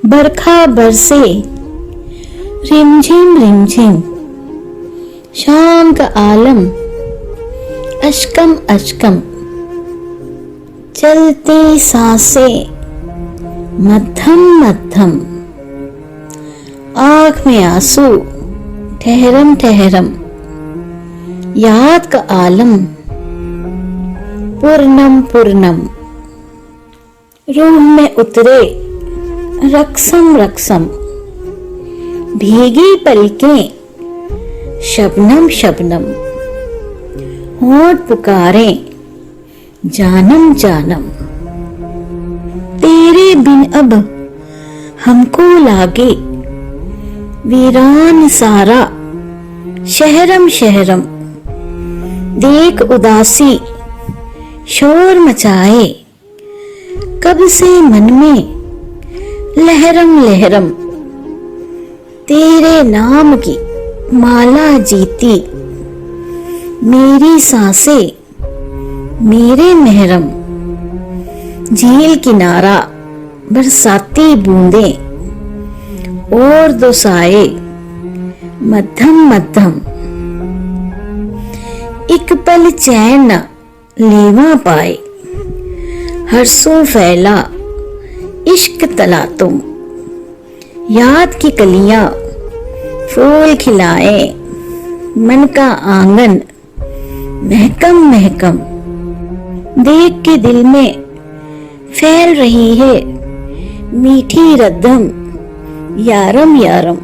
बरखा बरसे रिमझिम रिमझिम, शाम का आलम अशकम अशकम, चलती सांसें मध्यम मध्यम, आँख में आंसू ठहरम ठहरम, याद का आलम पूर्णम पूर्णम, रूह में उतरे रक्सम रक्सम, भीगी पलकें शबनम शबनम, होंठ पुकारे जानम जानम, तेरे बिन अब हमको लागे वीरान सारा शहरम शहरम, देख उदासी शोर मचाए कब से मन में लहरम लहरम, तेरे नाम की माला जीती मेरी सांसें मेरे महरम, झील किनारा बरसाती बूंदें और दो साए मध्यम मध्यम, एक पल चैन न लेवा पाए हर्षों फैला इश्क तला तुम, याद की कलियां फूल खिलाए मन का आंगन महकम महकम, देख के दिल में फैल रही है मीठी रद्दम यारम यारम।